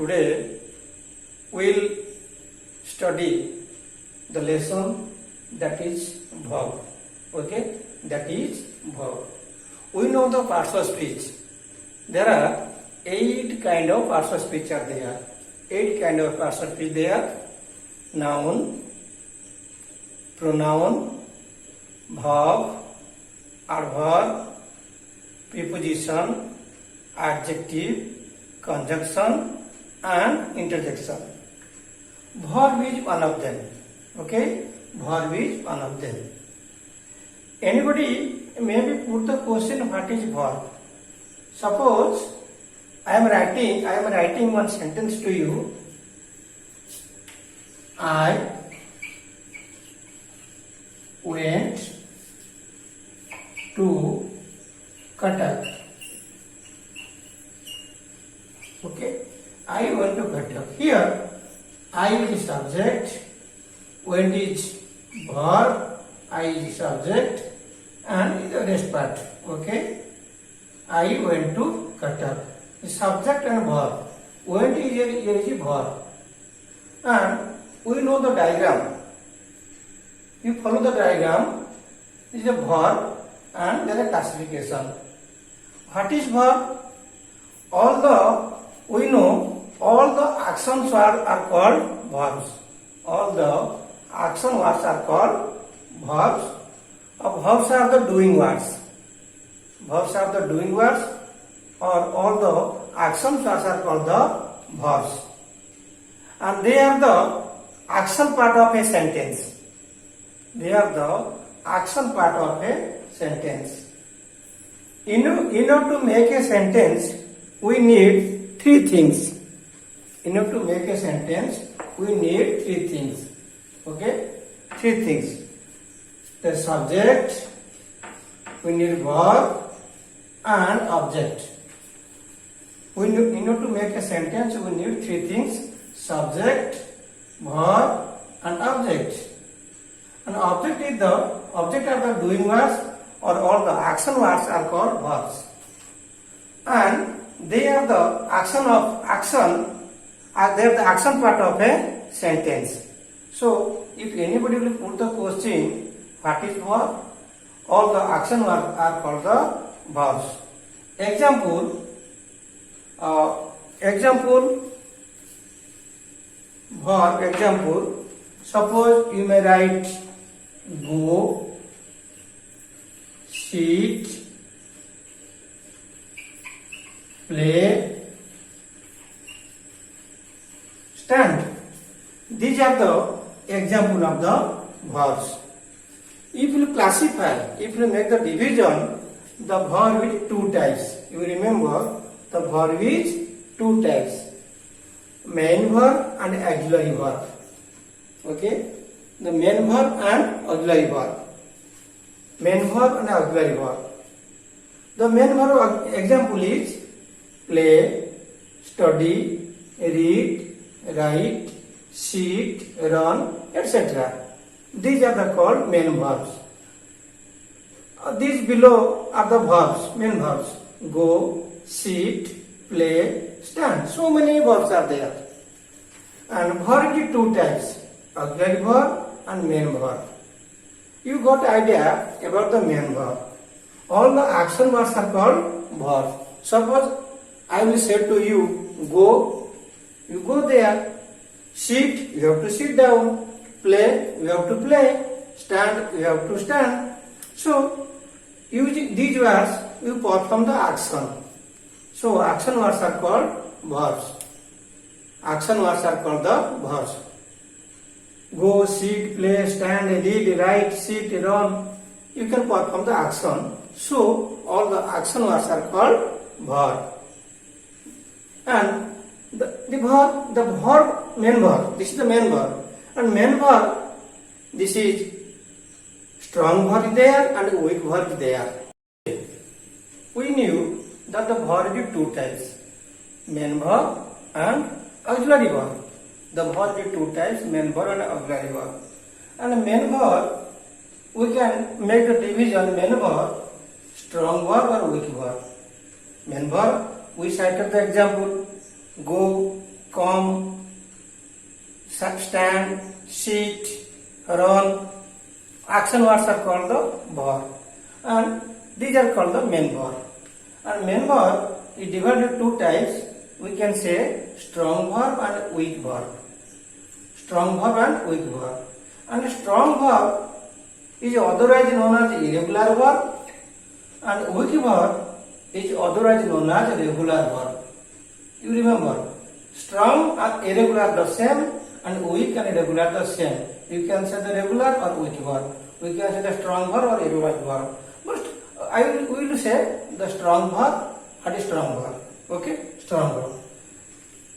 Today we'll study the lesson that is verb. Okay, that is verb. We know the parts of speech. There are 8 kind of parts of speech are there. 8 kind of parts of speech there. Noun, pronoun, verb, adverb, preposition, adjective, conjunction and interjection. Verb is one of them. Okay, verb is one of them. Anybody maybe put the question, what is verb? Suppose I am writing one sentence to you. I went to Cuttack. Okay, I went to Cuttack. Here, I is the subject, went is verb, I is the subject, and the rest part. Okay, I went to Cuttack. The subject and verb. Went is here is a verb, and we know the diagram. You follow the diagram. This is a verb, and there is a classification. What is verb? We know all the actions are called verbs. All the action words are called verbs. Verbs are the doing words. Verbs are the doing words, or all the action words are called the verbs. And they are the action part of a sentence. They are the action part of a sentence. In order to make a sentence, we need 3 things. In order to make a sentence, we need 3 things. Okay? 3 things. The subject, we need verb and object. In order to make a sentence, we need 3 things. Subject, verb and object. And object is the object of the doing words, or all the action words are called verbs. And they are the action part of a sentence. So if anybody will put the question, what is verb? All the action words are called the verbs. Example, verb example. Suppose you may write go, sit, play, stand. These are the example of the verbs. If you classify, if you make the division, the verb is 2 types. You remember, the verb is 2 types. Main verb and auxiliary verb. Okay? The main verb and auxiliary verb. Main verb and auxiliary verb. The main verb example is play, study, read, write, sit, run, etc. These are called main verbs. These below are the verbs, main verbs. Go, sit, play, stand. So many verbs are there. And verb is 2 types. Auxiliary verb and main verb. You got idea about the main verb. All the action words are called verbs. Suppose I will say to you, go, you go there. Sit, you have to sit down. Play, you have to play. Stand, you have to stand. So, using these words, you perform the action. So, action words are called verbs. Action words are called the verbs. Go, sit, play, stand, read, write, sit, run. You can perform the action. So, all the action words are called verb. And the verb, main verb, this is the main verb. And main verb, this is strong verb there and weak verb there. We knew that the verb is 2 types. Main verb and auxiliary verb. The verb is 2 types, main verb and auxiliary verb. And main verb, we can make the division main verb, strong verb or weak verb. Main verb, we cited the example, go, come, stand, sit, run. Action words are called the verb, and these are called the main verb. And main verb is divided two types. We can say strong verb and weak verb. Strong verb and weak verb. And strong verb is otherwise known as irregular verb, and weak verb is otherwise known as regular verb. You remember, strong and irregular the same, and weak and irregular the same. You can say the regular or weak verb. We can say the strong verb or irregular verb. But I will say the strong verb and strong verb. Okay, strong verb.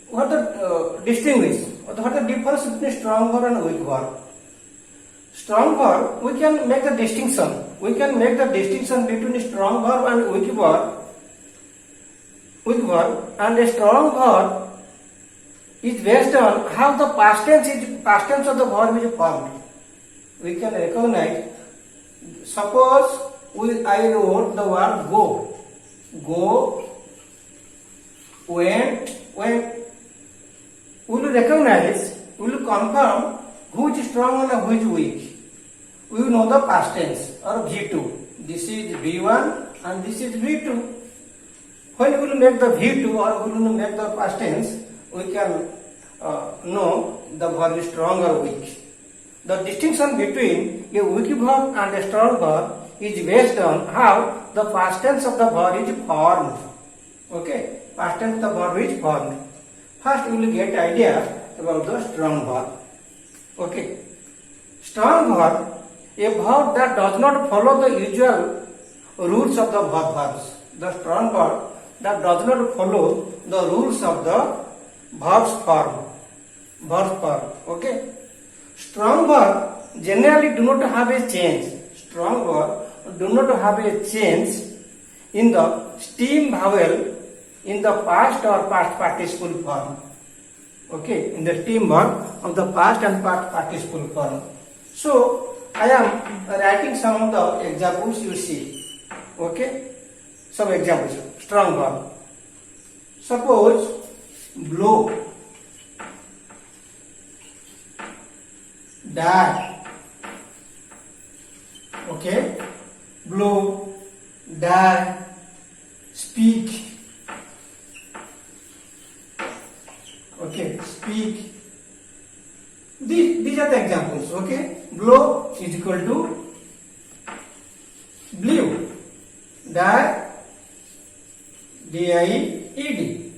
What the distinguish? What the difference between strong verb and weak verb? Strong verb, we can make the distinction. We can make the distinction between strong verb and weak verb. Weak verb, and a strong verb is based on how the past tense of the verb is formed. We can recognize. Suppose I wrote the word go. Go, went. We will recognize. We will confirm who is strong and who is weak. We will know the past tense or V2. This is V1 and this is V2. When we will make the V2 or we will make the past tense, we can know the verb is strong or weak. The distinction between a weak verb and a strong verb is based on how the past tense of the verb is formed. Okay, past tense of the verb is formed. First, you will get idea about the strong verb. Okay, strong verb, a verb that does not follow the usual rules of the verbs. The strong verb that does not follow the rules of the verbs form. Okay. Strong verb generally do not have a change. Strong verb do not have a change in the stem vowel in the past or past participle form. Okay, in the stem verb of the past and past participle form. So I am writing some of the examples you see. Okay, some examples. Strong verb. Suppose blow, die. Okay, blow, die, speak. Okay, speak. These are the examples. Okay, blow is equal to blew, die, D-I-E-D,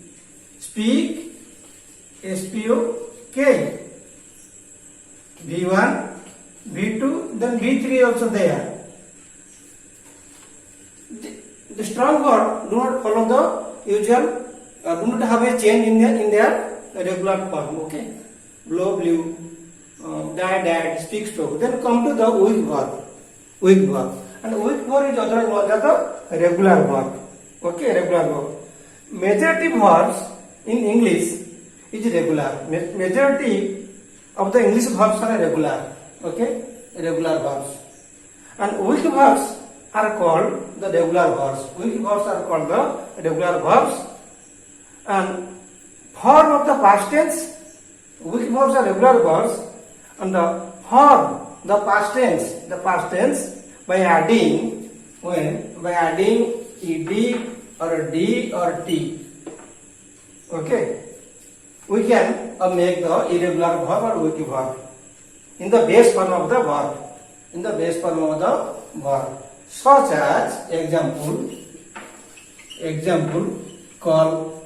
speak, S-P-O-K, V1, V2, then V3 also there. The strong word do not follow the usual, do not have a change in their regular form. Okay, blow, blew, die, died, speak, spoke. Then come to the weak verb. And weak verb is otherwise known as the regular verb. Okay, regular verb. Majority verbs in English is regular. Majority of the English verbs are regular. Okay, regular verbs. And weak verbs are called the regular verbs. Weak verbs are called the regular verbs. And form of the past tense, weak verbs are regular verbs. And the form, the past tense by adding ed or d or t. Okay, we can make the irregular verb or weak verb in the base form of the verb. Such as example call.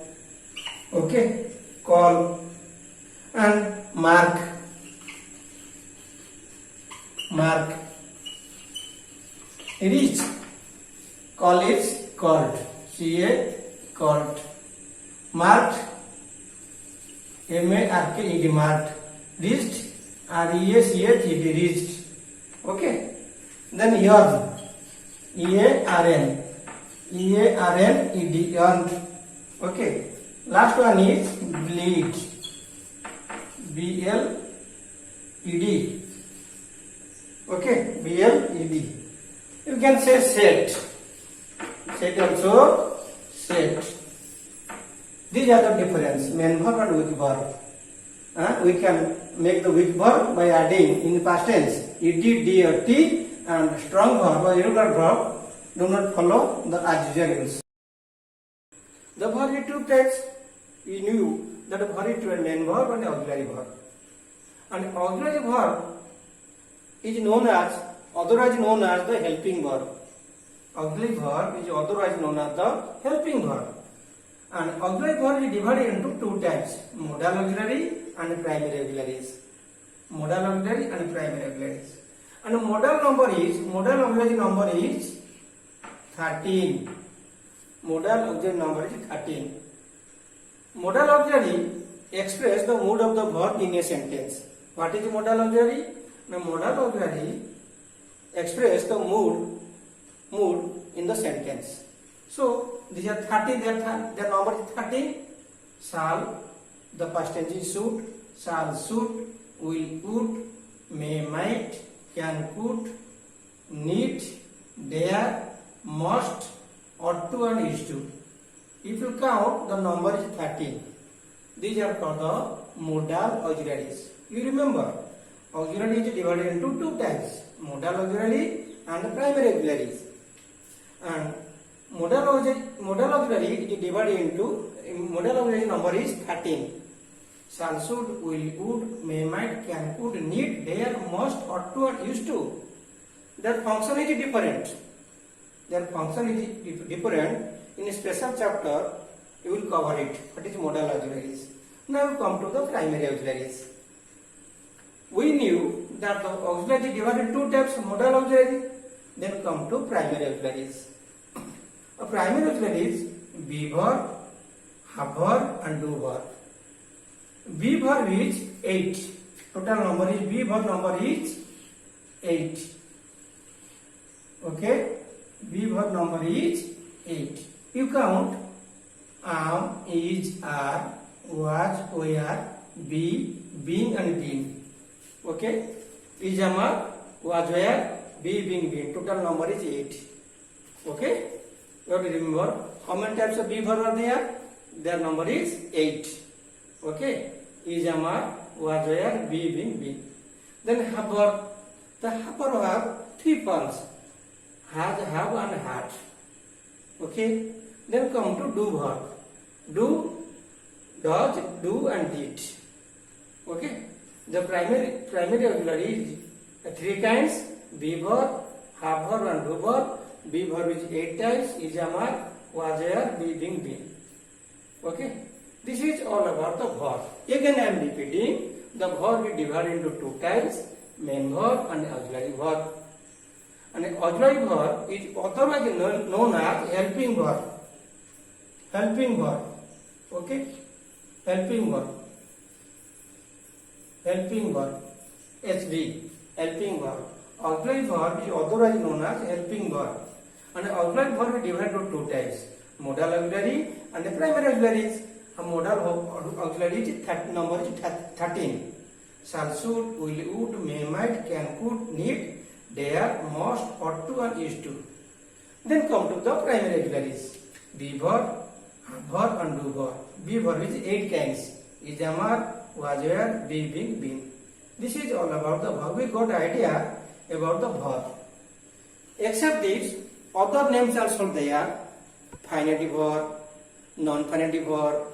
Okay, call. And mark. Reach. Call is called. C-A, called. Marked. M-A-R-K-E-D, marked. Reached. R-E-A-C-H-E-D, reached. Okay. Then yarn. E-A-R-N. E-A-R-N-E-D, yarned. Okay. Last one is bleed. B-L-E-D. Okay. B-L-E-D. You can say set. Set also. Set. These are the difference, main verb and weak verb. We can make the weak verb by adding in the past tense ed, d or t, and strong verb or irregular verb do not follow the as usual rules. The verb is two types. We knew that the verb is a main verb and auxiliary verb. And auxiliary verb is otherwise known as the helping verb. Auxiliary verb is otherwise known as the helping verb. And auxiliary verb is divided into two types, modal auxiliary and primary auxiliaries. Modal auxiliary and primary auxiliaries. And modal auxiliary number is 13. Modal auxiliary number is 13. Modal auxiliary express the mood of the verb in a sentence. What is modal auxiliary? The modal auxiliary express the mood in the sentence. So these are 30, their number is 30. Shall, the past tense is should, shall, should, will, would, may, might, can, could, need, dare, must, ought to, and is to. If you count, the number is 13. These are called the modal auxiliaries. You remember, auxiliary is divided into two types, modal auxiliary and primary auxiliaries. And modal auxiliary is divided into, modal auxiliary number is 13. Shall, should, will, would, may, might, can, could, need, dare, must, ought to, and used to. Their function is different. Their function is different. In a special chapter, you will cover it. What is modal auxiliaries? Now we come to the primary auxiliaries. We knew that the auxiliary is divided into two types, modal auxiliary. Then come to primary auxiliaries. A primary auxiliary is be verb, have verb, and do verb. Be verb is 8. Total number is be verb number is 8. Okay? Be verb number is 8. You count am, is, are, was, were, be, being, and been. Okay? Is, am, are, was, were, be, being, been. Total number is 8. Okay? You have to remember how many types of be verb are there? Their number is 8. Okay? Is, am, are, was, were, be, being, been. Then have verb. The have verb have three forms: has, have, and had. Okay? Then come to do verb. Do, does, do, and did. Okay? The primary auxiliary is three kinds: be verb, have verb, and do verb. Be verb is 8 types: is, am, are, was, were, be, being, been. Okay? This is all about the verb. Again I am repeating, the verb is divided into two types, main verb and auxiliary verb. And auxiliary verb is otherwise known as helping verb. Helping verb. Okay? Helping verb. Helping verb. HV. Helping verb. Auxiliary verb is otherwise known as helping verb. And auxiliary verb is divided into two types, modal auxiliary and the primary auxiliaries. A modal auxiliary is number is 13. Shall, should, will, would, may, might, can, could, need, dare, must, ought to, and is to. Then come to the primary auxiliaries. Be verb, have verb, and do verb. Be verb is 8 kinds: is, am, are, was, were, be, being, been. This is all about the verb. We got idea about the verb. Except this, other names also there: finite verb, non-finite verb,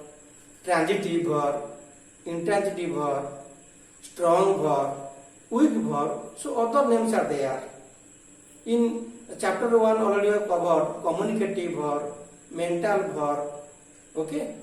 transitive verb, intransitive verb, strong verb, weak verb. So other names are there. In chapter 1 already we have covered communicative verb, mental verb. Okay?